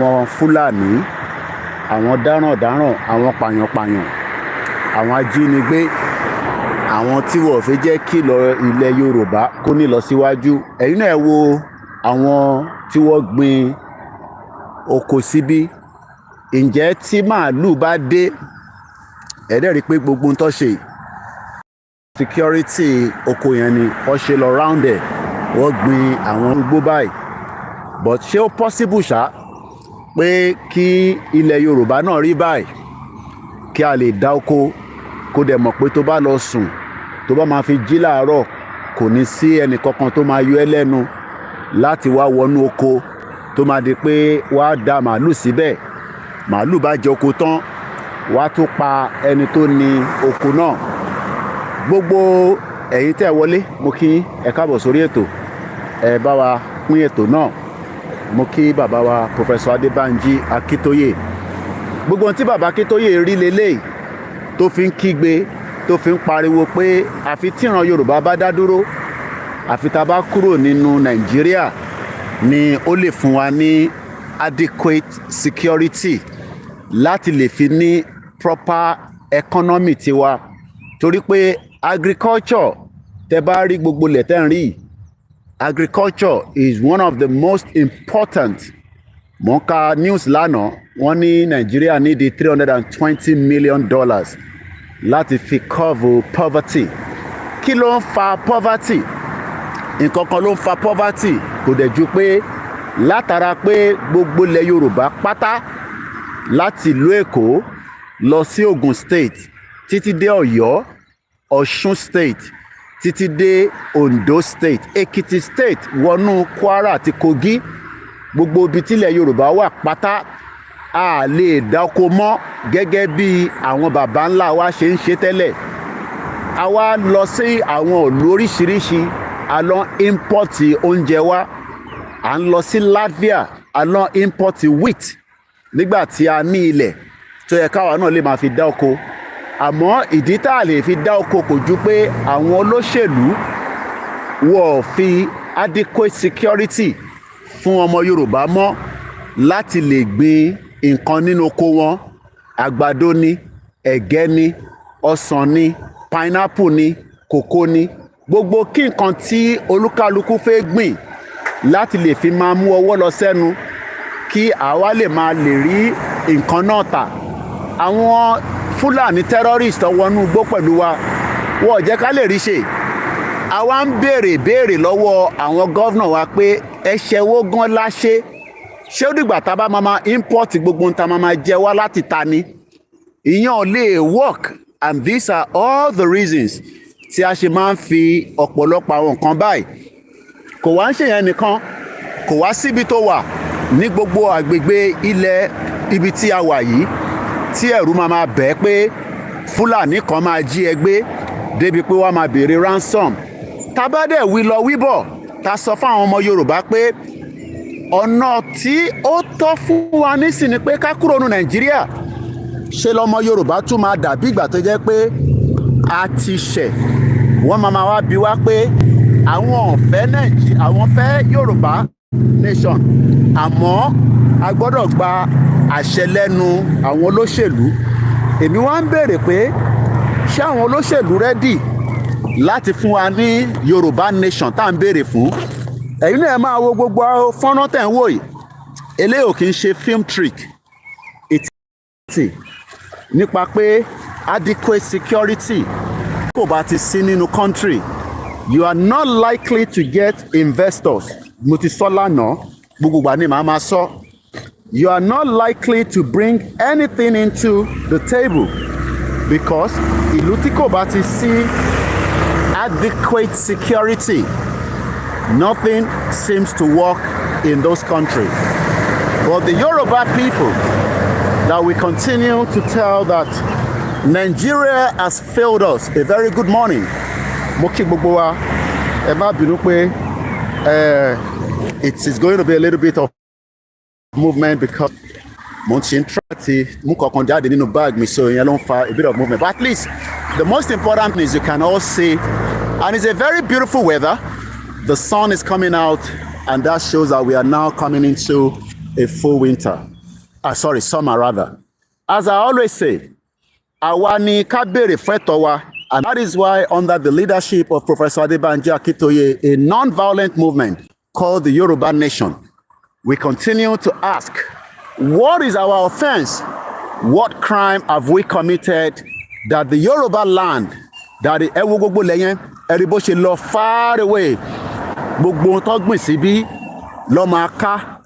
àwọn Fúlàní, àwọn darandaran, àwọn pàyànpàyàn, àwọn ajínigbé, àwọn tí wọ́n fẹ́ jẹ́ kí ilẹ̀ Yorùbá kó ní lọ síwájú. Ẹ̀yin náà wo àwọn tí wọ́n gbin oko síbí. Ǹjẹ́ tí màálù bá dé, ẹ̀dẹ̀ rí pé gbogbo ń tọ́ ṣe security oko yẹn ni wọ́n ṣe lọ round ẹ̀, wọ́n gbin àwọn igbó báyìí. But ṣé ó possible ṣá pé kí ilẹ̀ Yorùbá náà rí báyìí, kí a lè dá oko kó dẹ̀ mọ̀ pé tó bá lọ sùn, tó bá máa fi jí láàárọ̀, kò ní sí ẹnì kankan tó máa yọ ẹ́ lẹ́nu láti wá wọnú oko tó máa di pé wá da màálù síbẹ̀. Màálù bá jẹ oko tán, wá tún pa ẹni tó ní oko náà. Gbogbo ẹ̀yin tẹ́ wọlé, mo kí ẹ káàbọ̀ sórí ètò. Ẹ bá wa pín ètò náà. Mo kí bàbá wa Professor Adébánjí Akíntóyè. Gbogbo ohun tí bàbá Akíntóyè rí leléyìí tó fi ń kígbe, tó fi ń pariwo pé àfi tíran Yorùbá bá dá dúró, àfi tá bá kúrò nínú Nàìjíríà ni ó lè fún wa ní adequate security láti lè fi ní proper economy tiwa. Torí pé agriculture, tẹ́ bá rí gbogbo ilẹ̀ tẹ́ ń rí, agriculture is one of the most important. Mo ń ka news lánàá, wọ́n ní Nàìjíríà ní di $320 million láti fi cover poverty. Kí ló ń fa poverty? Nǹkan kan ló ń fa poverty, kò dẹ̀ ju pé látara pé gbogbo ilẹ̀ Yorùbá pátá, láti ìlú Èkó lọ sí Ògùn state, títí dé Ọ̀yọ́, Ọ̀ṣun state, títí dé Ondo state, Èkìtì state, wọnú Kwara àti Kogi, gbogbo ibi tílẹ̀ Yorùbá wà pátá, a lè dáko mọ́ gẹ́gẹ́ bí àwọn baba ńlá wa ṣe ń ṣe tẹ́lẹ̀. A wá lọ sí àwọn ìlú oríṣiríṣi, a lọ import oúnjẹ wa. À ń lọ sí Latvia, a lọ import wheat nígbà tí a ní ilẹ̀ tó yẹ káwa náà lè máa fi dá oko. Àmọ́ ìdí tá a lè fi dá oko kò ju pé àwọn olóṣèlú wọ́n fi adequate security fún ọmọ Yorùbá mọ́ láti lè gbin nǹkan nínú oko wọn. Àgbàdo ni, ẹ̀gẹ́ ni, ọsàn ni, pineapple ni, kòkó ni, gbogbo kí nǹkan tí olúkálukú fẹ́ gbìn láti lè fi máa mú ọwọ́ lọ sẹ́nu, kí àwa lè máa lè rí nǹkan náà tà. Àwọn Fúlàní terrorist wọnú igbó pẹ̀lú wa, wọ́n jẹ́ ká lè rí ṣe. Àwa ń béèrè lọ́wọ́ àwọn gọ́vnà wa pé ẹ̀ṣẹ̀ wo gan la ṣe? Ṣé ó dìgbà tá a bá máa import gbogbo ohun tá a máa jẹ wá láti ta ni? Ìyẹn ò lè work, and these are all the reasons tí a ṣe máa ń fi ọ̀pọ̀lọpọ̀ àwọn nǹkan báyìí. Kò wá ń ṣe yẹn nìkan, kò wá síbi tó wà ní gbogbo àgbègbè ilẹ̀ ibi tí a wà yìí tí ẹ̀rù máa bẹ̀ pé Fúlàní kan máa jí ẹ gbé débi pé wọ́n máa béèrè ransom. Tá bá dẹ̀ wí lọ wíbọ̀, tá sọ fún àwọn ọmọ Yorùbá pé ọ̀nà tí ó tọ́ fún wa nísìnyí pé ká kúrò ní Nàìjíríà, ṣe lọ́mọ Yorùbá tún máa dàbí ìgbà tó jẹ́ pé a ti ṣẹ̀. Wọ́n máa wá bi wá pé àwọn fẹ́ Yorùbá nation, àmọ́ a gbọ́dọ̀ gba àṣẹ lẹ́nu àwọn olóṣèlú. Èmi wá ń béèrè pé ṣé àwọn olóṣèlú rẹ́dì láti fún wa ní Yorùbá nation tá à ń béèrè fún? Ẹ̀yin náà máa wo gbogbo fọ́nrán tẹ̀ ń wò yìí. Eléyìí ò kì í ṣe film trick. Nípa pé adequate security kò bá ti sí nínú country, you are not likely to get investors. Mo ti sọ lánàá, gbogbo ìgbà ni màá máa sọ. You are not likely to bring anything into the table because ìlú tí kò bá ti sí adequate security, nothing seems to work in those countries. But the Yoruba people that we continue to tell that Nigeria has failed us. A very good morning. Mo kí gbogbo wa, ẹ má bínú pé it is going to be a little bit of movement because mo ti ń try ti mú kankan jáde nínú bag mi, so ìyẹn ló ń fa a bit of movement. But at least the most important thing is you can all see, and it's a very beautiful weather. The sun is coming out, and that shows that we are now coming into a full winter. Sorry, summer rather. As I always say, àwa ni ká béèrè fún ẹ̀tọ́ wa, and that is why under the leadership of Professor Adebanji Akintoye, a non-violent movement called the Yoruba Nation, we continue to ask, what is our offense? What crime have we committed that the Yoruba land, that the ẹwo gbogbo lẹ́yìn ẹ̀rí bó ṣe lọ far away, gbogbo tó gbìn síbí ló máa ká.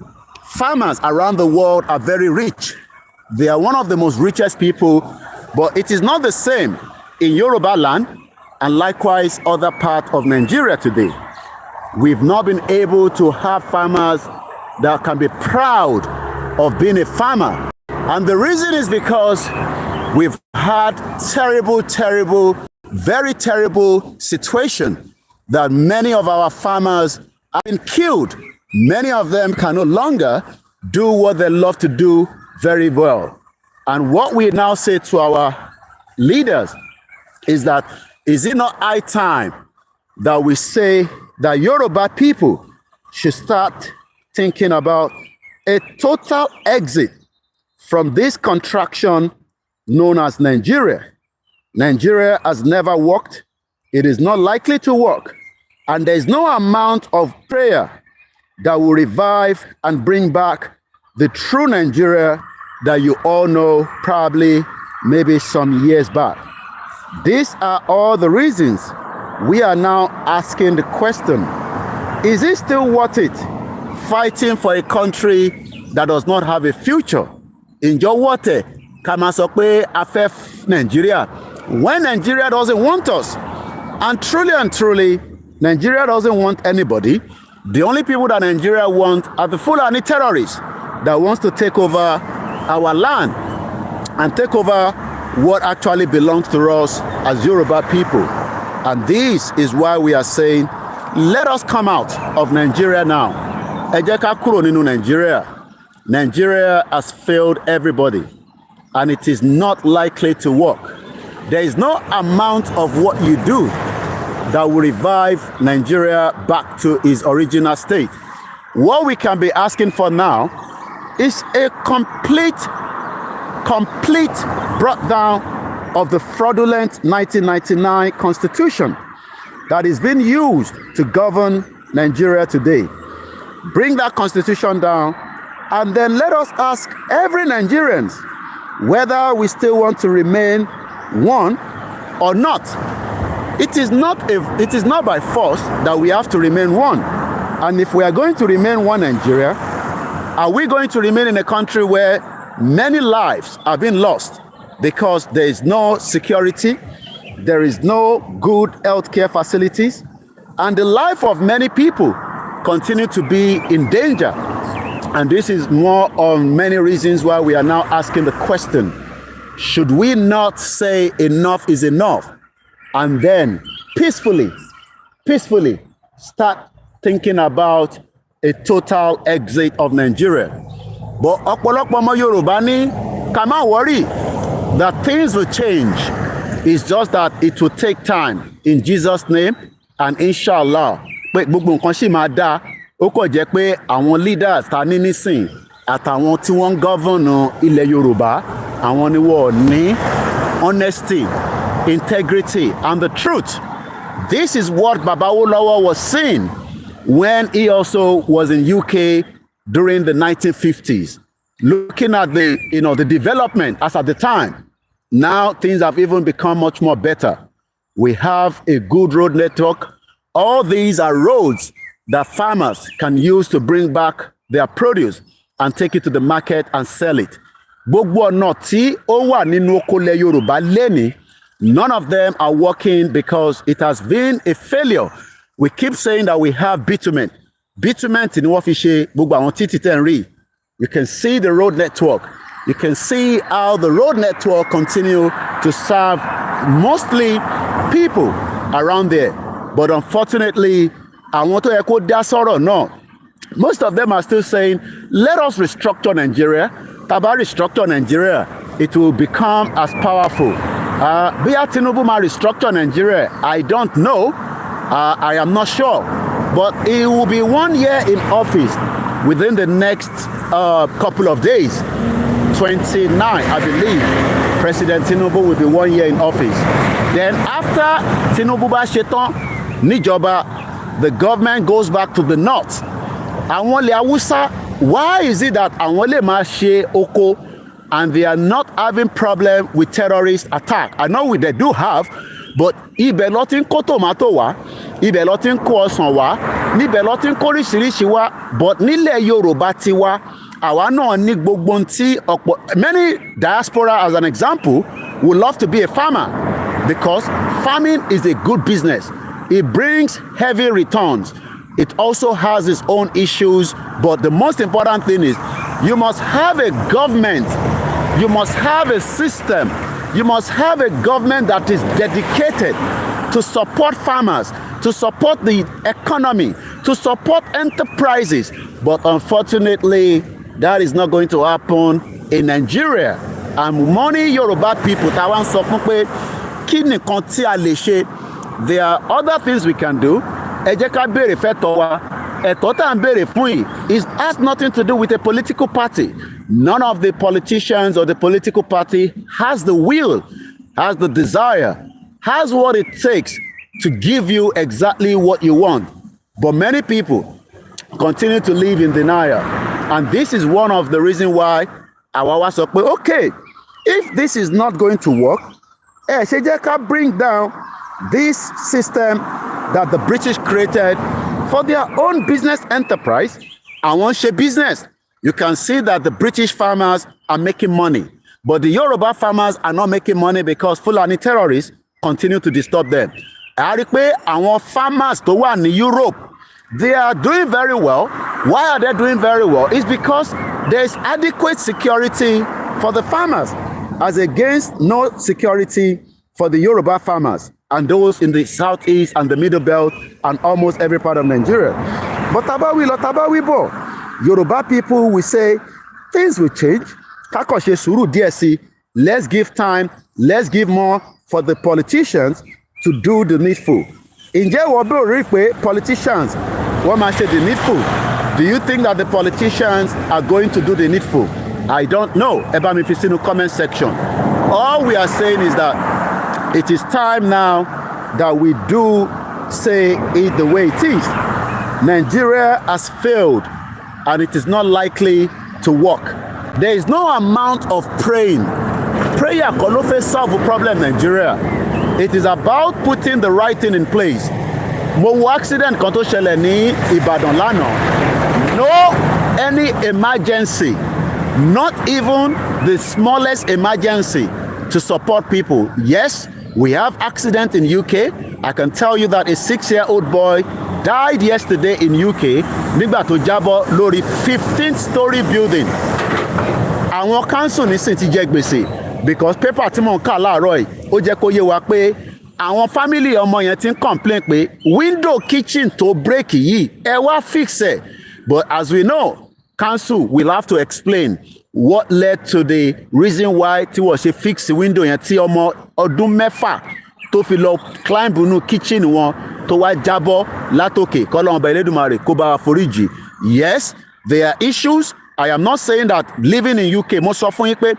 Farmers around the world are very rich. They are one of the most richest people, but it is not the same in Yoruba land and likewise other parts of Nigeria today. We've not been able to have farmers that can be proud of being a farmer. And the reason is because we've had terrible, very terrible situation that many of our farmers have been killed. Many of them can no longer do what they love to do very well. And what we now say to our leaders is that, is it not high time that we say that Yoruba people should start thinking about a total exit from this contraction known as Nigeria? Nigeria has never worked. It is not likely to work. And there is no amount of prayer that will revive and bring back the true Nigeria that you all know probably maybe some years back. These are all the reasons we are now asking the question, is it still worth it fighting for a country that does not have a future? Ǹjọ́ wọ́tẹ̀ ká máa sọ pé a fẹ́ Nigeria when Nigeria doesn't want us? And truly, Nigeria doesn't want anybody. The only people that Nigeria want are the Fulani terrorists that wants to take over our land and take over what actually belongs to us as Yoruba people. And this is why we are saying, let us come out of Nigeria now. Ẹ jẹ́ ká kúrò nínú Nigeria. Nigeria has failed everybody, and it is not likely to work. There is no amount of what you do that will revive Nigeria back to its original state. What we can be asking for now is a complete brought down of the fraudulent 1999 constitution that is being used to govern Nigeria today. Bring that constitution down, and then let us ask every Nigerian whether we still want to remain one or not. It is not by force that we have to remain one. And if we are going to remain one Nigeria, are we going to remain in a country where many lives have been lost because there is no security, there is no good healthcare facilities, and the life of many people continue to be in danger? And this is more on many reasons why we are now asking the question, should we not say enough is enough and then peacefully start thinking about a total exit of Nigeria? But ọ̀pọ̀lọpọ̀ ọmọ Yorùbá ní ká má worry that things will change. It's just that it will take time in Jesus' name, and inshallah pé gbogbo nǹkan ṣì máa dáa. Ó kàn jẹ́ pé àwọn leaders ta ní nísìn àtàwọn tí wọ́n ń govern ilẹ̀ Yorùbá, àwọn ni wọ́n ní honesty, integrity, and the truth. This is what Baba Awolowo was saying when he also was in UK during the 1950s, looking at the development as at the time. Now things have even become much more better. We have a good road network. All these are roads that farmers can use to bring back their produce and take it to the market and sell it. Gbogbo ọ̀nà tí ó wà nínú oko ilẹ̀ Yorùbá lẹ́ni, none of them are working because it has been a failure. We keep saying that we have bitumen. Bitumen ni wọ́n fi ṣe gbogbo àwọn títì tẹ́ ń rí. You can see the road network. You can see how the road network continue to serve mostly people around there. But unfortunately, àwọn tó yẹ kó dá sọ̀rọ̀ náà, most of them are still saying, let us restructure Nigeria. Tá bá restructure Nigeria, it will become as powerful. Bóyá Tinubu máa restructure Nigeria, I don't know. I am not sure. But it will be 1 year in office within the next couple of days. 29, I believe, President Tinubu will be 1 year in office. Then after Tinubu bá ṣe tán níjọba, the government goes back to the north. Àwọn ilẹ̀ Haúsá, why is it that àwọn lè máa ṣe oko and they are not having problem with terrorist attack? I know they do have, but ibẹ̀ ló ti ń kó tomato wá, ibẹ̀ ló ti ń kó ọsàn wá, níbẹ̀ ló ti ń kó oríṣiríṣi wá, but nílẹ̀ Yorùbá ti wá, àwa náà ní gbogbo tí ọ̀pọ̀, many diaspora as an example would love to be a farmer because farming is a good business. It brings heavy returns. It also has its own issues, but the most important thing is you must have a government, you must have a system, you must have a government that is dedicated to support farmers, to support the economy, to support enterprises. But unfortunately, that is not going to happen in Nigeria. And money Yoruba people, táwa ń sọ fún pé kí nìkan tí a lè ṣe, there are other things we can do. Ẹ jẹ́ ká béèrè fẹ́tọ́ wa. Ẹ̀tọ́ tá à ń béèrè fún yìí has nothing to do with a political party. None of the politicians or the political party has the will, has the desire, has what it takes to give you exactly what you want. But many people continue to live in denial. And this is one of the reasons why àwa wá sọ pé, okay, if this is not going to work, ṣe jẹ́ ká bring down this system that the British created for their own business enterprise. Àwọn ṣe business. You can see that the British farmers are making money, but the Yoruba farmers are not making money because Fulani terrorists continue to disturb them. A rí pé àwọn farmers tó wà ní Europe, they are doing very well. Why are they doing very well? It's because there is adequate security for the farmers as against no security for the Yoruba farmers and those in the southeast and the middle belt and almost every part of Nigeria. But tabawi lo tabawi bo, Yoruba people will say things will change. Kakoshe suru DSC. Let's give time. Let's give more for the politicians to do the needful. Ǹjẹ́ wọ́n bí rí pé politicians wọ́n máa ṣe the needful? Do you think that the politicians are going to do the needful? I don't know. Ẹ bá mi fi sínú comment section. All we are saying is that it is time now that we do say it the way it is. Nigeria has failed and it is not likely to work. There is no amount of praying. Prayer kọ́ ló fẹ́ solve the problem in Nigeria. It is about putting the right thing in place. Mo wo accident kan tó ṣẹlẹ̀ ní Ìbàdàn lánàá. No any emergency, not even the smallest emergency to support people. Yes, we have accident in UK. I can tell you that a 6-year-old boy died yesterday in UK nígbà tó jábọ́ lórí 15th-story building. Àwọn council nísìn ti jẹ gbèsè because paper tí mò ń kà láàárọ̀ yìí ó jẹ́ kó yé wa pé àwọn family ọmọ yẹn ti ń complain pé window kitchen tó break yìí ẹ wá fix ẹ̀. But as we know, council will have to explain what led to the reason why tí wọ́n ṣe fix window yẹn tí ọmọ ọdún mẹ́fà tó fi lọ climb nínú kitchen wọn tó wá jábọ́ látòkè kọ́lọ́run ọba Elédùmarè kó bá wa foríjì. Yes, there are issues. I am not saying that living in UK, mo sọ fún yín pé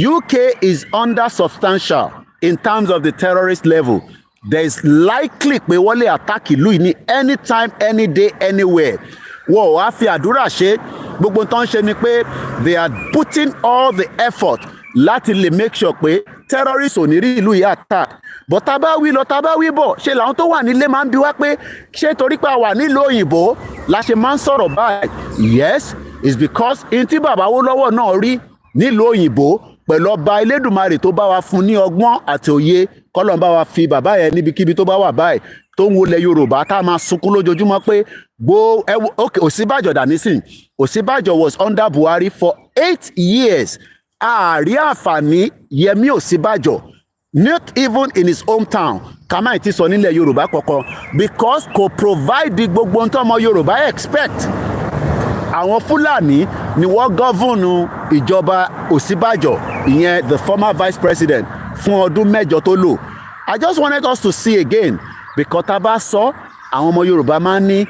UK is under substantial in terms of the terrorist level. There is likely pé wọ́n lè attack ìlú yìí ní anytime, any day, anywhere. Wọ́n wá fi àdúrà ṣe, gbogbo tó ń ṣe ni pé they are putting all the effort láti lè make sure pé terrorists ò ní rí ìlú yìí attack. But tabawi lọ tabawi bọ̀, ṣe làwọn tó wà nílé máa ń bi wá pé ṣé torí pé a wà nílùú òyìnbó la ṣe máa ń sọ̀rọ̀ báyìí. Yes, it's because in tí bàbá Awólọ́wọ̀ náà rí nílùú òyìnbó pẹ̀lú ọba Elédùmarè tó bá wa fún ní ọgbọ́n àti òye kọ́lọ́n bá wa fi bàbá yẹn níbikíbi tó bá wà báyìí tó ń wọlé Yorùbá tá a máa sunkún lójoojúmọ́ pé okay, Ọ̀ṣínbàjò dà nísìn. Ọ̀ṣínbàjò was under Buhari for 8 years. Ààrí àǹfààní Yẹmí Ọ̀ṣínbàjò, not even in his hometown, kàmáì ti sọ nílẹ̀ Yorùbá kankan because kò provide gbogbo ohun tó ọmọ Yorùbá expect. Àwọn Fúlàní ni wọ́n gọ́vùnù ìjọba Ọ̀ṣínbàjò, ìyẹn the former vice president, fún ọdún mẹ́jọ tó lò. I just wanted us to see again because tá a bá sọ àwọn ọmọ Yorùbá máa ń ní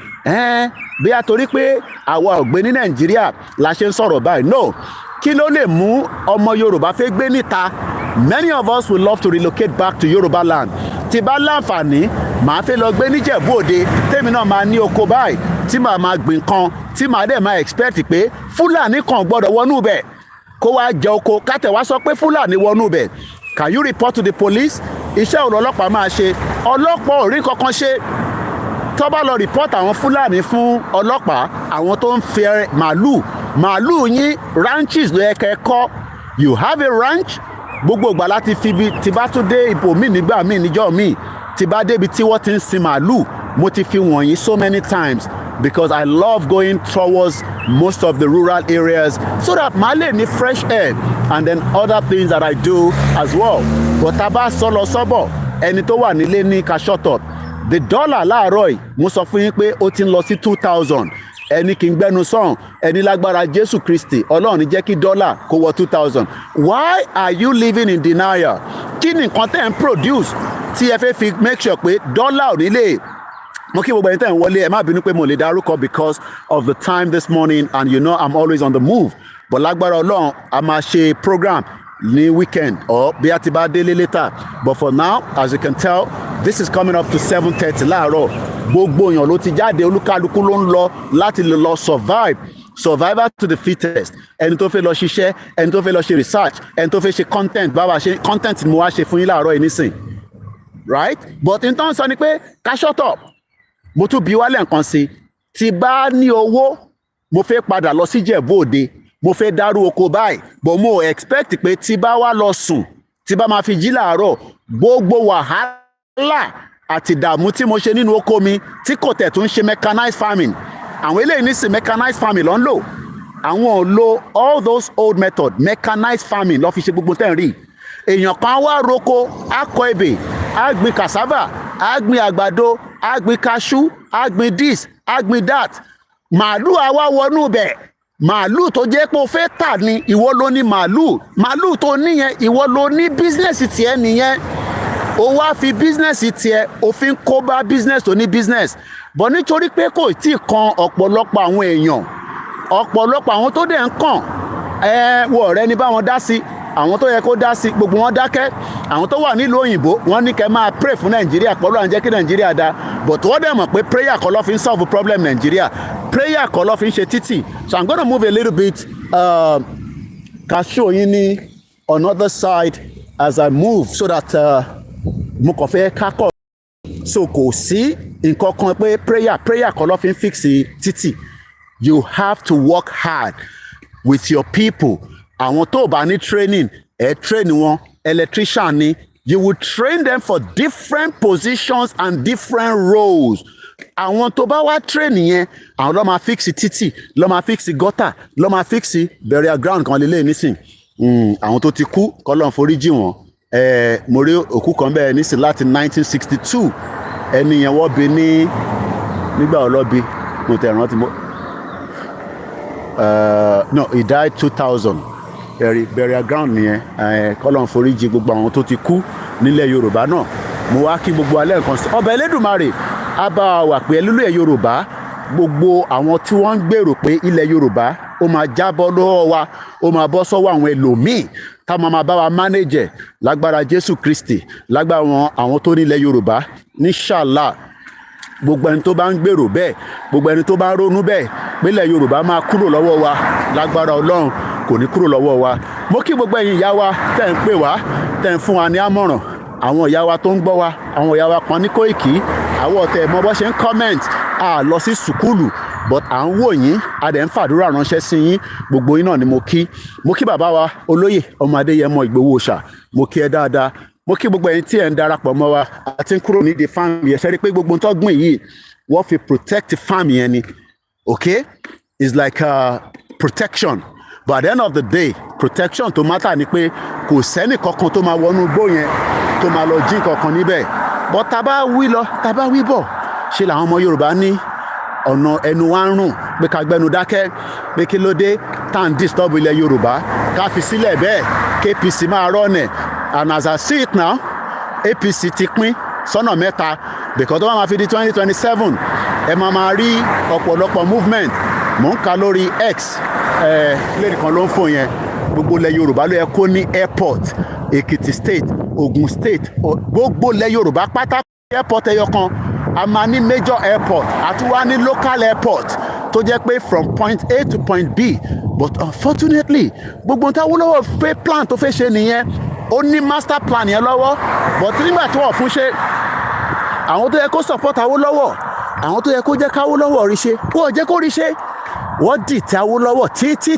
bí a torí pé àwa ò gbé ní Nàìjíríà la ṣe ń sọ̀rọ̀ báyìí. No, kí ló lè mú ọmọ Yorùbá fẹ́ gbé níta? Many of us will love to relocate back to Yoruba land. Tí bá láǹfààní màá fẹ́ lọ gbé níjẹ̀bú òde tèmi náà máa ní oko báyìí tí màá máa gbìn kan tí màá dẹ̀ máa expect pé Fúlàní kan gbọ́dọ̀ wọnú bẹ̀ kó wá jẹ oko kátẹ̀ wá sọ pé Fúlàní wọnú bẹ̀. Can you report to the police? Iṣẹ́ òun ọlọ́pàá máa ṣe. Ọlọ́pàá ò rí kankan ṣe. Tó bá lọ report àwọn Fúlàní fún ọlọ́pàá, àwọn tó ń fẹ́ màálù yín ranches ló yẹ kẹ́ kọ́. You have a ranch. Gbogbo ìgbà láti fi ibi tí bá tún dé ipò míì nígbà míì níjọ́ míì tí bá débi tí wọ́n ti ń sin màálù mo ti fi wọ̀nyí so many times because I love going towards most of the rural areas so that màá lè ní fresh air and then other things that I do as well. But tá a bá sọ lọ sọ́bọ̀ ẹni tó wà nílé ní ká shut up. The dollar láàárọ̀ yìí mo sọ fún yín pé ó ti ń lọ sí 2000 ẹni kì í gbẹnu sọ̀n ẹni lágbára Jésù Kristi Ọlọ́run ní jẹ́ kí dọ́là kó wọ 2000. Why are you living in denial? Kí ni nǹkan tẹ́ ń produce tí ẹ fẹ́ fi make sure pé dọ́là ò ní lè. Mo kí gbogbo ẹni tẹ́ ń wọlé ẹ má bínú pé mo lè dárúkọ because of the time this morning and you know I'm always on the move. But lágbára Ọlọ́run a máa ṣe program ní weekend or bí a ti bá délé later. But for now, as you can tell, this is coming up to 7:30 láàárọ̀. Gbogbo èèyàn ló ti jáde olúkálukú ló ń lọ láti lè lọ survivor to the fittest. Ẹni tó fẹ́ lọ ṣiṣẹ́, ẹni tó fẹ́ lọ ṣe research, ẹni tó fẹ́ ṣe content báwa ṣe content ni mo wá ṣe fún yín láàárọ̀ yìí nísìn. Right? But in turn sọ ni pé ká shut up. Mo tún bí wálé nǹkan sí. Tí bá ní owó, mo fẹ́ padà lọ sí Ìjẹ̀bú Òde. Mo fẹ́ dárú oko báyìí. But mo expect pé tí bá wá lọ sùn, tí bá máa fi jí láàárọ̀, gbogbo wàhálà àti ìdààmú tí mo ṣe nínú oko mi tí kò tẹ̀ tún ṣe mechanized farming. Àwọn eléyìí nísìn mechanized farming ló ń lò. Àwọn ò lo all those old methods mechanized farming ló fi ṣe gbogbo tẹ́ ń rí. Èèyàn kan wá roko, á kọ ebè, á gbin cassava, á gbin àgbàdo, á gbin cashew, á gbin this, á gbin that. Màálù á wá wọnú bẹ̀. Màálù tó jẹ́ pé o fẹ́ tà ní ìwọ ló ní màálù tó níyẹn ìwọ ló ní bísínẹ́sì tiẹ̀ nìyẹn. O wá fi bísínẹ́sì tiẹ̀ o fi ń kó bá bísínẹ́sì tó ní bísínẹ́sì. Bọ̀ nítorí pé kò tí ì kan ọ̀pọ̀lọpọ̀ àwọn èèyàn ọ̀pọ̀lọpọ̀ àwọn tó dẹ̀ ń kàn wọ ọ̀rẹ́ ní bá wọn dá sí àwọn tó yẹ kó dá sí gbogbo wọn dákẹ́. Àwọn tó wà nílùú òyìnbó wọ́n ní kẹ́ máa pray fún Nàìjíríà pẹ̀lú àwọn jẹ́ kí Nàìjíríà dá. But wọ́n dẹ̀ mọ̀ pé prayer kọ́ ló fi ń solve problem Nàìjíríà. Prayer kọ́ ló fi ń ṣe títì. So I'm gonna move a little bit ká show yín ní another side as I move so that mo kàn fẹ́ kákọ̀. So kò sí nǹkan kan pé prayer kọ́ ló fi ń fix títì. You have to work hard with your people. Àwọn tó bá ní training train wọn electrician ni. You will train them for different positions and different roles. Àwọn tó bá wá train yẹn àwọn ló máa fix títì ló máa fix gutter ló máa fix burial ground kan lélẹ̀ nísìn. Àwọn tó ti kú kọ́lọ́n foríjì wọn. Mo rí òkú kan bẹ́ẹ̀ nísìn láti 1962 ẹni yẹn wọ́n bí nígbà ọlọ́bí mo tẹ̀ rántí mo no he died 2000 burial ground nìyẹn kọ́lọ́n foríjì gbogbo àwọn tó ti kú nílẹ̀ Yorùbá náà. Mo wá kí gbogbo alẹ́ nǹkan sí ọba Elédùmarè á bá wà pé ẹlúlẹ̀ Yorùbá gbogbo àwọn tí wọ́n ń gbèrò pé ilẹ̀ Yorùbá ó máa jábọ́ lọ́wọ́ wa ó máa bọ́ sọ́wọ́ àwọn ẹlòmíì táwọn máa bá wa manage lágbára Jésù Kristi lágbára àwọn tó nílẹ̀ Yorùbá níṣàlá. Gbogbo ẹni tó bá ń gbèrò bẹ́ẹ̀ gbogbo ẹni tó bá ń ronú bẹ́ẹ̀ pé ilẹ̀ Yorùbá máa kúrò lọ́wọ́ wa lágbára Ọlọ́run kò ní kúrò lọ́wọ́ wa. Mo kí gbogbo ẹ̀yin ìyá wa tẹ́ ń pè wá tẹ́ ń fún wa ní àmọ̀ràn. Àwọn ìyá wa tó ń gbọ́ wa àwọn ìyá wa kan ní Kóìkì àwọn ọ̀tẹ̀ mọ bó ṣe ń comment lọ sí sùkúlù but à ń wò yín a dẹ̀ ń fàdúrà ránṣẹ́ sí yín gbogbo yín náà ni mo kí bàbá wa olóyè ọmọ Adéyẹmọ Ìgbòho Òòṣà mo kí ẹ dáadáa. Mo kí gbogbo ẹ̀yin tí ẹ̀ ń darapọ̀ mọ́ wa àti ń kúrò nídìí farm yẹn ṣe rí pé gbogbo tó gbìn yìí wọ́n fi protect farm yẹn ni okay it's like protection but at the end of the day protection tó matter ni pé kò sẹ́nì kankan tó máa wọnú igbó yẹn tó máa lọ jí kankan níbẹ̀ but tá bá wí lọ tá bá wí bọ̀ ṣe làwọn ọmọ Yorùbá ní ọ̀nà ẹnu wa ń rùn pé ká gbẹnu dákẹ́ pé kí ló dé tá à ń disturb ilẹ̀ Yorùbá ká fi sílẹ̀ bẹ́ẹ̀ KPC máa rọ́ọ̀nẹ̀. And as I see it now, APC ti pín sọ́nà mẹ́ta because tó bá máa fi di 2027 ẹ máa rí ọ̀pọ̀lọpọ̀ movement mò ń ka lórí X lẹ́nìkan ló ń fò yẹn gbogbo ilẹ̀ Yorùbá ló yẹ kó ní airport. Èkìtì state, Ògùn state, gbogbo ilẹ̀ Yorùbá pátá airport ẹyọ kan. A máa ní major airport àti wá ní local airport tó jẹ́ pé from point A to point B. But unfortunately gbogbo nǹkan Awólọ́wọ̀ fẹ́ plan tó fẹ́ ṣe nìyẹn. Ó ní master plan yẹn lọ́wọ́, but nígbà tí wọ́n fún ṣe, àwọn tó yẹ kó support Awólọ́wọ̀, àwọn tó yẹ kó jẹ́ káwólọ́wọ̀ rí ṣe, wọ́n jẹ́ kó rí ṣe. Wọ́n dìtẹ̀ Awólọ́wọ̀ títí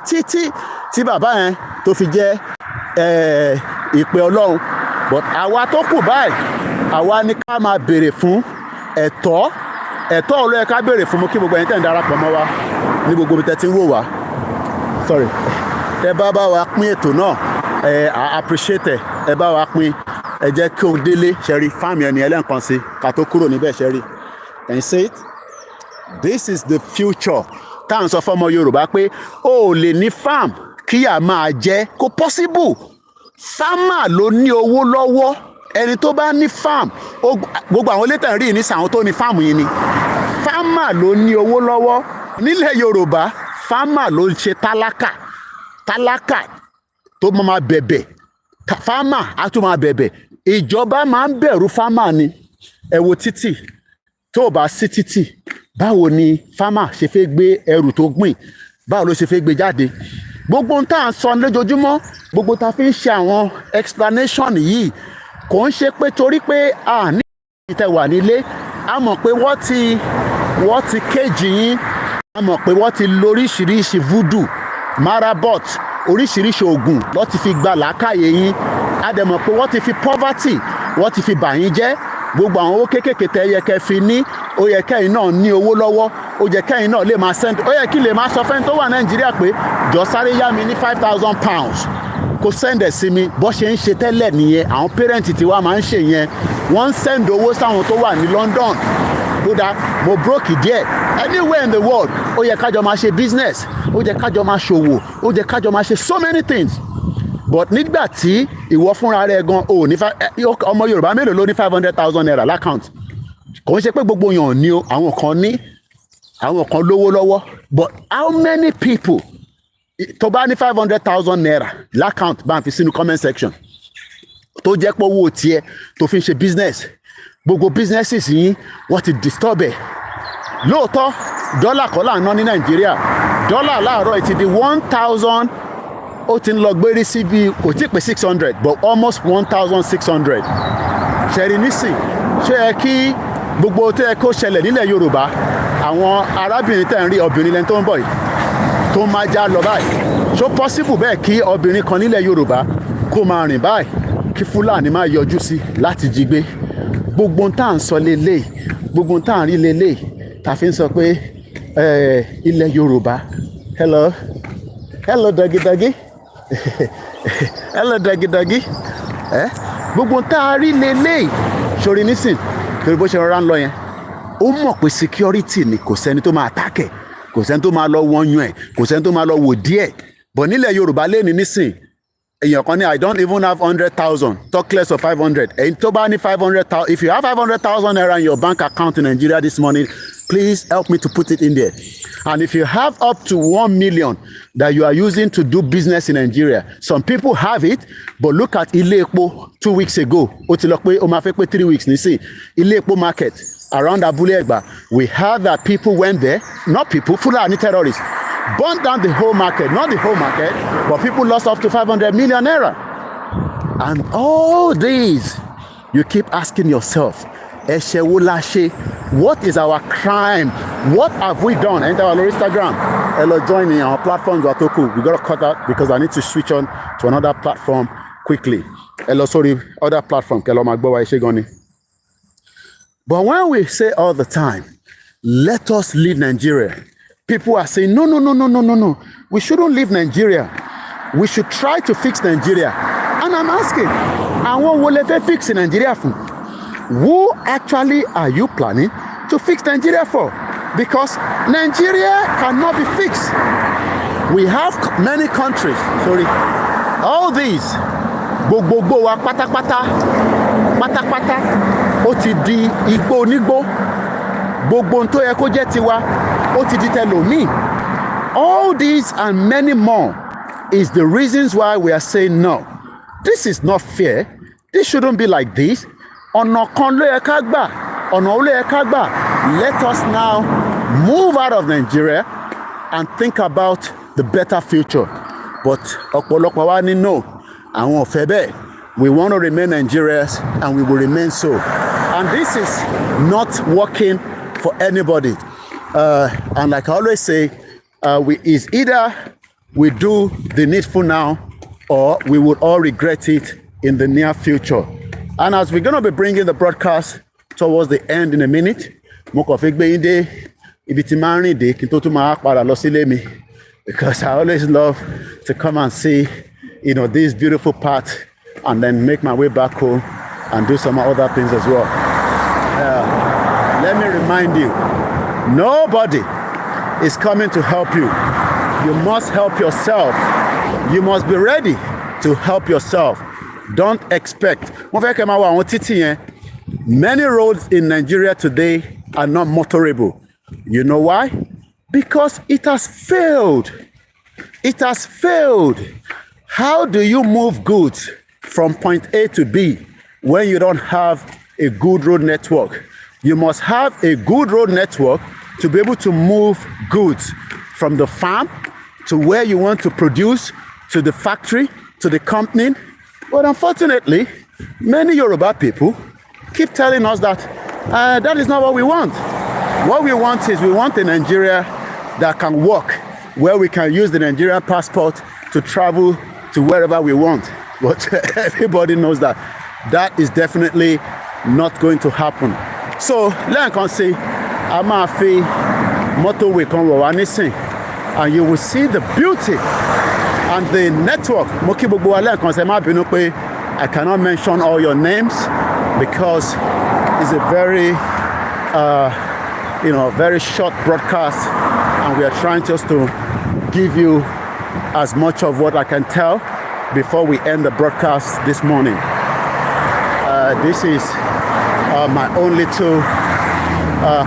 tí bàbá yẹn tó fi jẹ́ ìpè Ọlọ́run. But àwa tó kù báyìí, àwa ní ká máa béèrè fún ẹ̀tọ́ ọ̀rọ̀ ẹ̀ ká béèrè fún. Mo kí gbogbo ẹ̀yin tẹ́ ń darapọ̀ mọ́ wa ní gbogbo ibi tẹ́ ti ń wò wá. Sorry, ẹ bá wa pín ètò náà, I appreciate ẹ bá wa pín. Ẹ jẹ́ kí o délé ṣẹ́rí fáàmì ẹni ẹlẹ́ǹkan sí ká tó kúrò níbẹ̀ ṣẹ́rí. Can you see it? This is the future. Tá à ń sọ fọ́mọ Yorùbá pé o ò lè ní farm kíyà máa jẹ, kò possible. Farmer ló ní owó lọ́wọ́. Ẹni tó bá ní farm, gbogbo àwọn elétẹ̀ rí ní sàwọn tó ní farm yìí ni. Farmer ló ní owó lọ́wọ́. Nílẹ̀ Yorùbá, farmer ló ń ṣe tálákà tó máa bẹ̀bẹ̀. Farmer á tún máa bẹ̀bẹ̀. Ìjọba máa ń bẹ̀rù farmer ni. Ẹ wo títì, tó o bá sí títì, báwo ni farmer ṣe fẹ́ gbé ẹrù tó gbìn, báwo ló ṣe fẹ́ gbé jáde? Gbogbo ohun tá à ń sọ lójoojúmọ́, gbogbo tá a fi ń ṣe àwọn explanation yìí, kò ń ṣe pé torí pé a ní ìtẹ̀wà nílé, a mọ̀ pé wọ́n ti kéjì yín, a mọ̀ pé wọ́n ti lóríṣiríṣi voodoo, marabot, oríṣiríṣi oògùn lọ́ ti fi gba làákàyè yín. A dẹ̀ mọ̀ pé wọ́n ti fi poverty, wọ́n ti fi bà yín jẹ́. Gbogbo àwọn owó kéékèèké tẹ́ yẹ kẹ́ fi ní, ó yẹ kẹ́yìn náà ní owó lọ́wọ́, ó yẹ kẹ́yìn náà lè máa send, ó yẹ kí lè máa sọ fẹ́ni tó wà Nàìjíríà pé jọ sáré yá mi ní £5,000 kó send ẹ̀ sí mi. Bó ṣe ń ṣe tẹ́lẹ̀ nìyẹn, àwọn parent tiwa máa ń ṣe yẹn. Wọ́n ń send owó sáwọn tó wà ní London. Kódà mo broke díẹ̀, anywhere in the world, ó yẹ kájọ máa ṣe business, ó yẹ kájọ máa ṣòwò, ó yẹ kájọ máa ṣe so many things. But nígbà tí ìwọ fúnra rẹ gan o ní ọmọ Yorùbá mélòó ló ní 500,000 naira l'account? Kò ń ṣe pé gbogbo èèyàn ní o, àwọn kan lówó lọ́wọ́. But how many people tó bá ní 500,000 naira l'account bá ń fi sínú comment section tó jẹ́ pé owó tiẹ̀ tó fi ń ṣe business? Gbogbo businesses yín wọ́n ti disturb ẹ̀. Lóòótọ́ dọ́là kọ́ là ń ná ní Nàìjíríà. Dọ́là láàárọ̀ ti di 1,000, ó ti ń lọ gbérí sí bí kò tí ì pé 600 but almost 1,600. Ṣẹ̀rí nísìn, ṣé ẹ kí gbogbo tó yẹ kó ṣẹlẹ̀ nílẹ̀ Yorùbá, àwọn arábìnrin tẹ̀ ń rí obìnrin lẹ́ni tó ń bọ̀ yìí tó máa já lọ báyìí, ṣó possible bẹ́ẹ̀ kí obìnrin kan nílẹ̀ Yorùbá kó máa rìn báyìí kí Fúlàní máa yọjú sí láti jí gbé? Gbogbo ohun tá à ń sọ lélẹ̀, gbogbo ohun tá à ń rí lélẹ̀, tá a fi ń sọ pé ilẹ̀ Yorùbá. Hello dagi. Hello dagi. Gbogbo tá a rí lélẹ̀, sori nísìn torí bó ṣe rọra ń lọ yẹn, ó mọ̀ pé security ni, kò sẹ́ni tó máa attack ẹ̀, kò sẹ́ni tó máa lọ wọ́n yún ẹ̀, kò sẹ́ni tó máa lọ wò díẹ̀. But nílẹ̀ Yorùbá lẹ́ni nísìn, èèyàn kan ní I don't even have 100,000, talk less of 500. Ẹ̀yin tó bá ní 500,000, if you have 500,000 naira in your bank account in Nigeria this morning, please help me to put it in there. And if you have up to 1 million that you are using to do business in Nigeria, some people have it, but look at Ilé Epo 2 weeks ago. Ó ti lọ pé ó máa fẹ́ pé 3 weeks nísìn. Ilé Epo market around Abúlé Ẹ̀gbá, we heard that people went there, not people, Fulani terrorists, burned down the whole market, not the whole market, but people lost up to 500 million naira. And all these, you keep asking yourself, ẹ̀ṣẹ̀ wo la ṣe? What is our crime? What have we done? Enter our Instagram. Hello, join in our platforms. We got to cut out because I need to switch on to another platform quickly. Hello, sorry, other platform. But when we say all the time, let us leave Nigeria, people are saying, no. We shouldn't leave Nigeria. We should try to fix Nigeria. And I'm asking, àwọn wo lẹ fẹ́ fix Nigeria fún? Who actually are you planning to fix Nigeria for? Because Nigeria cannot be fixed. We have many countries, all these, gbogbo wa pátápátá, ó ti di igbó onígbó, gbogbo tó yẹ kó jẹ́ tiwa, ó ti di tẹlòmíì. All these and many more is the reasons why we are saying no. This is not fair. This shouldn't be like this. Ọ̀nà kan ló yẹ ká gbà. Ọ̀nà wo ló yẹ ká gbà. Let us now move out of Nigeria and think about the better future. But ọ̀pọ̀lọpọ̀ wa ní no. Àwọn ò fẹ́ bẹ́ẹ̀. We want to remain Nigerians and we will remain so. And this is not working for anybody. And like I always say, is either we do the needful now or we will all regret it in the near future. And as we're going to be bringing the broadcast towards the end in a minute, because I always love to come and see, this beautiful part and then make my way back home and do some other things as well. Let me remind you, nobody is coming to help you. You must help yourself. You must be ready to help yourself. Don't expect. Many roads in Nigeria today are not motorable. You know why? Because it has failed. It has failed. How do you move goods from point A to B when you don't have a good road network? You must have a good road network to be able to move goods from the farm to where you want to produce, to the factory, to the company. But unfortunately, many Yoruba people keep telling us that that is not what we want. What we want is we want a Nigeria that can work, where we can use the Nigerian passport to travel to wherever we want. But everybody knows that that is definitely not going to happen. So, let me say, I'm a fee motorway and you will see the beauty and the network. I cannot mention all your names because it's a very, very short broadcast, and we are trying just to give you as much of what I can tell before we end the broadcast this morning. This is my own little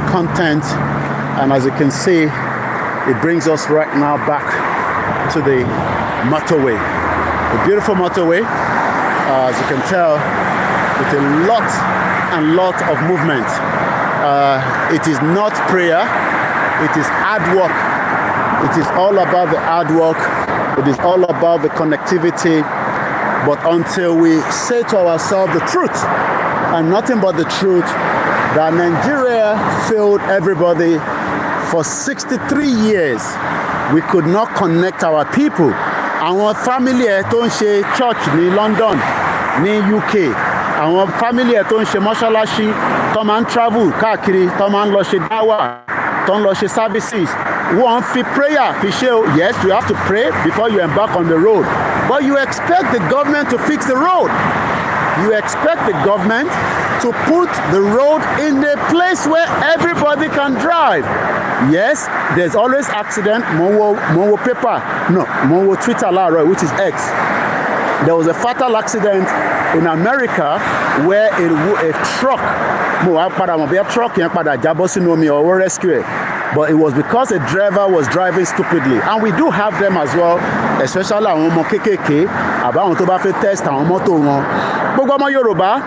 content, and as you can see, it brings us right now back to the motorway, the beautiful motorway. As you can tell, with a lot of movement. It is not prayer, it is hard work. It is all about the hard work. It is all about the connectivity. But until we say to ourselves the truth, and nothing but the truth, that Nigeria failed everybody for 63 years. We could not connect our people. Our family tó ń ṣe church ní London, ní UK. Our family tó ń ṣe mọ́ṣáláṣí, tó máa ń travel káàkiri, tó máa ń lọ ṣe dáwà, tó ń lọ ṣe services. Wọ́n fi prayer fi ṣe o. Yes, you have to pray before you embark on the road. But you expect the government to fix the road. You expect the government to put the road in a place where everybody can drive. Yes, there's always accident. Mo wo paper. No, mo wo Twitter láàárọ̀, which is X. There was a fatal accident in America where a truck, truck yẹn padà jábọ́ sínú omi or rescue. But it was because a driver was driving stupidly. And we do have them as well, especially àwọn ọmọ kéékèèké, àbáwọn tó bá fẹ́ test àwọn mọ́tò wọn. Gbogbo ọmọ Yorùbá,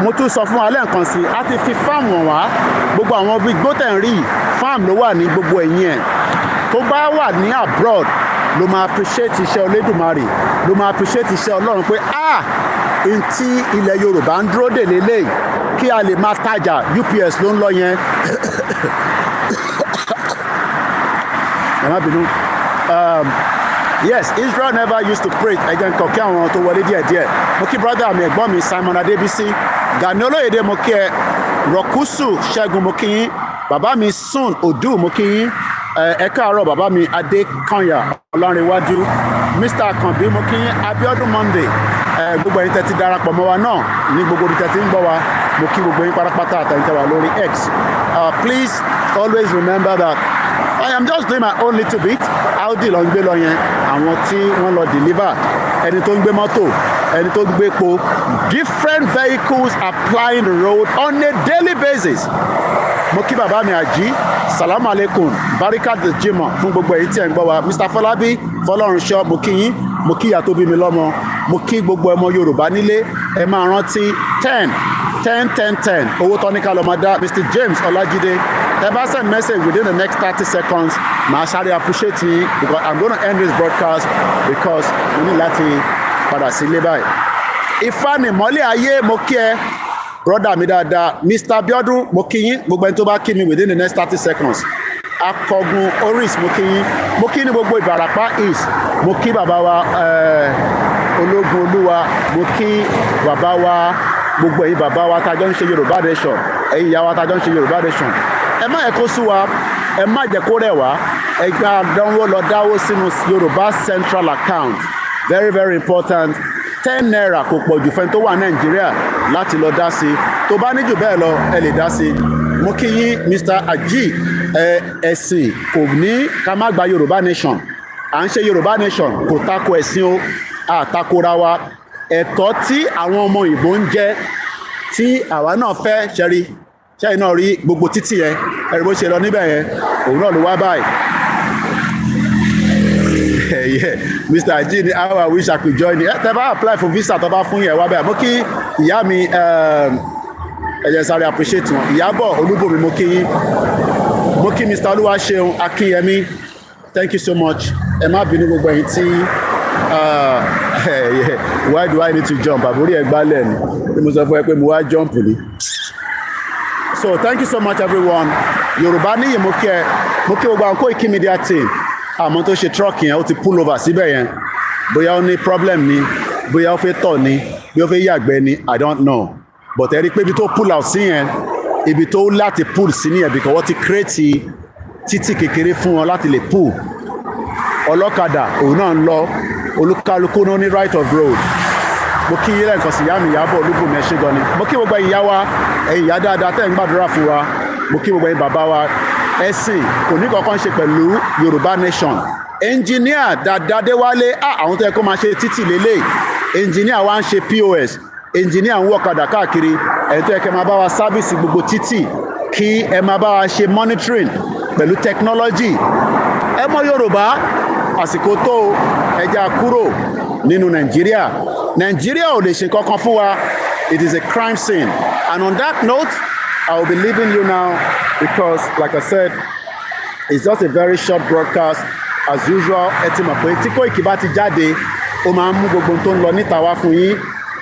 mo tún sọ fún wa lẹ́ẹ̀kan sí, a ti fi farm wọn wá. Gbogbo àwọn bíi gbótẹ̀ǹrì farm ló wà ní gbogbo ẹ̀yìn ẹ̀. Tó bá wà ní abroad, ló máa appreciate iṣẹ́ Olódùmarè, ló máa appreciate iṣẹ́ Ọlọ́run pé n tí ilẹ̀ Yorùbá ń dúró dè lélẹ́yìí kí a lè máa tajà UPS ló ń lọ yẹn. Yes, Israel never used to pray. Again, kọ̀kẹ́ àwọn tó wọlé díẹ̀díẹ̀. Mo kí brother mi ẹ̀gbọ́n mi Simon Adébísí. Gani Olóyèdè mo kí ẹ. Rọ̀kúsù Ṣẹ́gun mo kí yín. Bàbá mi Sun Odu mo kí yín. Ẹ káàárọ̀ bàbá mi Adékànyà Ọlárẹ̀wájú. Mr. Akanbi mo kí yín. Abíọ́dún Monday. Gbogbo ẹ̀yin tẹ́tí darapọ̀ mọ́ wa náà ní gbogbo ibi tẹ́tí ń gbọ́ wa. Mo kí gbogbo yín pátápátá àtẹ̀yìntẹ́ wa lórí X. Please always remember that I am just doing my own little bit. Audi ló ń gbé lọ yẹn, àwọn tí wọ́n lọ deliver, ẹni tó ń gbé mọ́tò, ẹni tó ń gbé epo. Different vehicles are plying the road on a daily basis. mo kí bàbá mi àjí salamu alaikum barikat jimoh fún gbogbo èyí tí ẹ̀ ń gbọ́ wa Mr. Fọlábí Fọlọ́runṣọ́ mo kí yín mo kí ìyá tó bí mi lọ́mọ mo kí gbogbo ọmọ Yorùbá nílé ẹ máa rántí 10 owó tán ní ká lọ máa dá Mr. James Ọlájídé ẹ bá send message within the next 30 seconds màá sáré appreciate yín because I'm gonna end this broadcast because mo ní láti padà sílé báyìí. Ìfanimọ́lẹ̀ ayé mo kí ẹ brother mi dáadáa Mr. Biodun mo kí yín gbogbo ẹni tó bá kí mi within the next 30 seconds akọgun oris mo kí yín mo kí ní gbogbo Ìbàràpá east mo kí bàbá wa ológun olúwa mo kí bàbá wa gbogbo ẹ̀yin bàbá wa tájọ́ ń ṣe Yorùbá nation ẹ̀yin ìyá wa tájọ́ ń ṣe Yorùbá nation ẹ má yẹ kó sú wa ẹ má jẹ́ kó rẹ̀ wá ẹ gba àdánwò lọ dáwó sínú Yorùbá central account very very important 10 naira kò pọ̀ jù fẹ́ni tó wà Nàìjíríà láti lọ dá sí tó bá ní jù bẹ́ẹ̀ lọ ẹ lè dá sí mo kí yín Mr. Aji ẹ̀sìn kò ní ká má gba Yorùbá nation à ń ṣe Yorùbá nation kò tako ẹ̀sìn o àtakora wa ẹ̀tọ́ tí àwọn ọmọ ìbò ń jẹ tí àwa náà fẹ́ ṣẹ́rí ṣẹ́yìn náà rí gbogbo títì yẹn ẹ̀rí bó ṣe lọ níbẹ̀ yẹn òun náà ló wá báyìí. Yeah. Mr. Ajini, how I wish I could join you. Tẹ́ bá apply for visa tó bá fún yẹn wá bẹ́ẹ̀ mo kí ìyá mi ẹ̀jẹ̀ sáré appreciate wọn Ìyábọ̀ Olúbòmí mo kí yín mo kí Mr. Olúwaṣeun Akínyẹmí thank you so much ẹ má bínú gbogbo ẹ̀yin tí why do I need to jump àbúrí ẹ̀ gbálẹ̀ ni mo sọ fún ẹ pé mo wá jump ni. So thank you so much everyone Yorùbá níyì mo kí ẹ mo kí gbogbo àwọn Koikimedia team àmọ́ tó ṣe truck yẹn ó ti pull over síbẹ̀ yẹn bóyá ó ní problem ni bóyá ó fẹ́ tọ̀ ni bí ó fẹ́ yàgbẹ́ ni I don't know but ẹ rí i pé ibi tó pull out sí yẹn ibi tó láti pull sí nìyẹn because wọ́n ti create títì kékeré fún wọn láti lè pull ọlọ́kadà òun náà ń lọ olúkálukú náà ní right of road mo kí yín lẹ́ẹ̀kan sí ìyá mi Ìyábọ̀ Olúbùnmi ẹ ṣé gan ni mo kí gbogbo ìyá wa ẹ̀yin ìyá dáadáa tẹ́ ń gbàdúrà fún wa mo kí gbogbo ẹ̀yin bàbá wa ẹ̀sìn kò ní kankan ṣe pẹ̀lú Yorùbá nation engineer Dadadéwálé àwọn tó yẹ kó máa ṣe títì lélẹ̀ engineer wa ń ṣe POS engineer ń wọ́kadà káàkiri ẹ̀ tó yẹ kẹ́ máa bá wa sábìsì gbogbo títì kí ẹ máa bá wa ṣe monitoring pẹ̀lú technology ẹ mọ̀ Yorùbá àsìkò tó ẹja kúrò nínú Nàìjíríà ò lè ṣe kankan fún wa it is a crime scene and on that note I will be leaving you now because like I said it's just a very short broadcast as usual ẹ ti mọ̀ pé tí Koiki bá ti jáde ó máa ń mú gbogbo tó ń lọ níta wá fún yín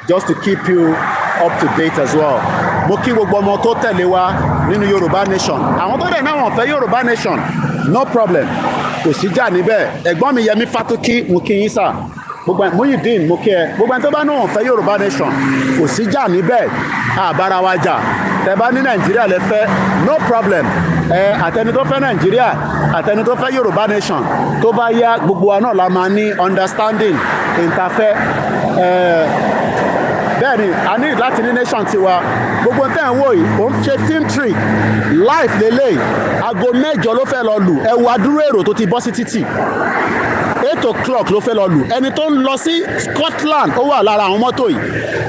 just to keep you up to date as well mo kí gbogbo ọmọ tó tẹ̀lé wa nínú Yorùbá nation àwọn tó dẹ̀ náà wọ́n fẹ́ Yorùbá nation no problem kò sí jà níbẹ̀ ẹ̀gbọ́n mi Yẹmí Fátókí mo kí yín sà gbogbo Muyideen mo kí ẹ gbogbo ẹni tó bá náà wọ́n fẹ́ Yorùbá nation kò sí jà níbẹ̀ àbára wa jà tẹ́ bá ní Nàìjíríà lẹ fẹ́ no problem àtẹni tó fẹ́ Nàìjíríà àtẹni tó fẹ́ Yorùbá nation tó bá yá gbogbo wa náà la máa ní understanding ìtafẹ́ bẹ́ẹ̀ ni a ní láti ní nation tiwa gbogbo tẹ́ ń wò yìí ó ń ṣe film trick live lélẹ̀ aago 8 ló fẹ́ lọ lù ẹ wo adúrú èrò tó ti bọ́ sí títì 8 o'clock ló fẹ́ lọ lù ẹni tó ń lọ sí Scotland ó wà lára àwọn mọ́tò yìí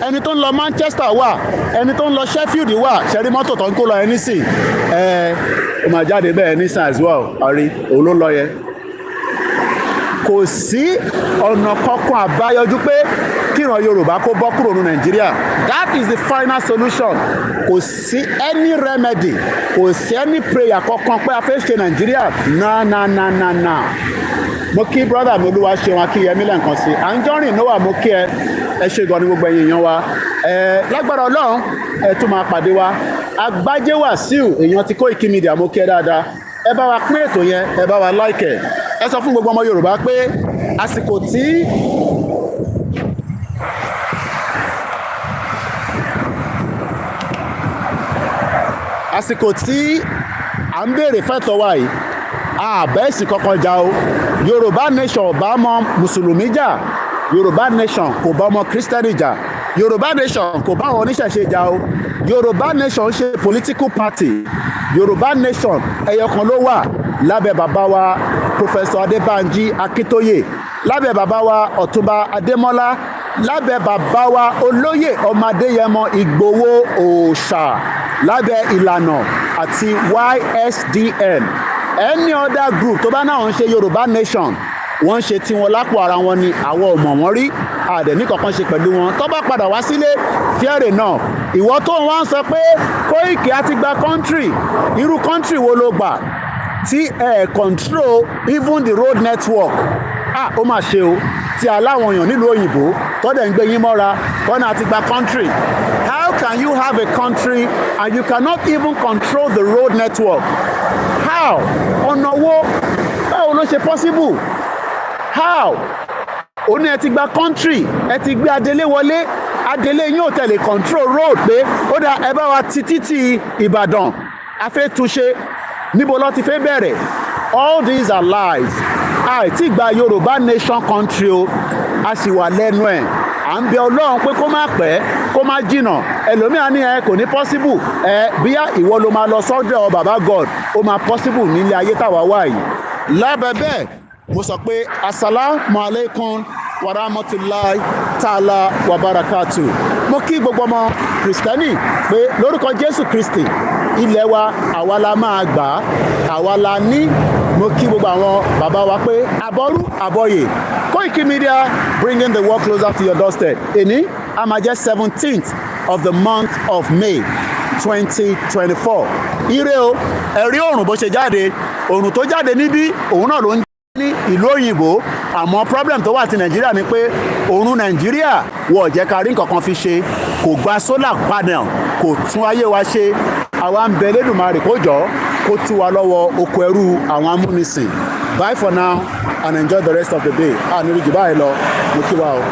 ẹni tó ń lọ Manchester wà ẹni tó ń lọ Sheffield wà ṣẹ́rí mọ́tò tó ń kó lọ ẹni sìn ó máa jáde bẹ́ẹ̀ ní sàn as well àrí òun ló lọ yẹ kò sí ọ̀nà kankan àbáyọjú pé kíran Yorùbá kó bọ́ kúrò ní Nàìjíríà that is the final solution kò sí any remedy kò sí any prayer kankan pé a fẹ́ ṣe Nàìjíríà na mo kí brother mi Olúwaṣeun Akínyẹmí lẹ́ǹkan sí Anjorin Noah mo kí ẹ ṣe gan ni gbogbo ẹ̀yin èèyàn wa lágbára Ọlọ́run ẹ tún máa pàdé wa Agbájé Wàsíù èèyàn ti Koikimedia mo kí ẹ dáadáa ẹ bá wa pín ètò yẹn ẹ bá wa like ẹ sọ fún gbogbo ọmọ Yorùbá pé àsìkò tí à ń béèrè fẹ́tọ̀ wa yìí àbẹ́sì kankan jà o Yorùbá nation bá mọ mùsùlùmí jà Yorùbá nation kò bá ọmọ Kristẹni jà Yorùbá nation kò bá àwọn oníṣẹ̀ṣe jà o Yorùbá nation ṣe political party Yorùbá nation ẹyọkan ló wà lábẹ́ bàbá wa Professor Adébánjí Akíntóyè lábẹ́ bàbá wa Ọ̀túnba Adémọ́lá lábẹ́ bàbá wa Olóyè Ọmọ Adéyẹmọ Ìgbòho Òòṣà lábẹ́ ìlànà àti YSDM. Any other group tó bá náà ń ṣe Yorùbá Nation wọ́n ṣe tí wọn lápò ara wọn ni àwọn ò mọ̀ wọ́n rí àdẹ̀ní kankan ṣe pẹ̀lú wọn tó bá padà wá sílé fair enough. Ìwọ tó wá ń sọ pé Koiki á ti gba country, irú country wo ló gbà tí control even the road network? Ó mà ṣe o tí aláwọn èèyàn nílùú òyìnbó tọ́dẹ̀ ń gbé yín mọ́ra tọ́nà àti gba country. How can you have a country and you cannot even control the road network? How? Ọ̀nà wo? Báwo ló ṣe possible? How? Ó ní ẹ ti gba country, ẹ ti gbé adelé wọlé, adelé yín ò tẹ̀lé control road pé ó dá ẹ bá wa ti títì Ìbàdàn a fẹ́ túnṣe, níbo ló ti fẹ́ bẹ̀rẹ̀? All these are lies. Àìtí gba Yorùbá Nation country o, a sì wà lẹ́nu ẹ̀. À ń bẹ Ọlọ́run pé kó má pẹ́ kó má jìnà. Ẹlòmíà ní kò ní possible bíyà ìwọ ló máa lọ sọ́dọ̀ bàbá God ó máa possible nílé ayé táwa wà yìí. Lábẹ́ bẹ́ẹ̀ mo sọ pé assalamu alaikum warahmatullahi ta'ala wabarakatuh. Mo kí gbogbo ọmọ Kristẹni pé lórúkọ Jésù Kristi ilẹ̀ wa àwa la máa gbà á, àwa la ní. Mo kí gbogbo àwọn bàbá wa pé àbọ̀rú àbọ̀yè. Koikimedia bringing the world closer to your doorstep. Èní a máa jẹ́ 17th of the month of May 2024. Ire o, ẹ̀rí òrùn bó ṣe jáde, òrùn tó jáde níbí òun náà ló ń ní ìlú òyìnbó. Àmọ́ problem tó wà ti Nàìjíríà ni pé òrùn Nàìjíríà wọ̀ jẹ́ ká rí nǹkan kan fi ṣe, kò gba solar panel, kò tún ayé wa ṣe. Àwa ń bẹ Elédùmarè kó jọ̀ọ́ kó tú wa lọ́wọ́ oko ẹrú àwọn amúnisìn. Bye for now and enjoy the rest of the day. Ní rí jù báyìí lọ, mo kí wa o.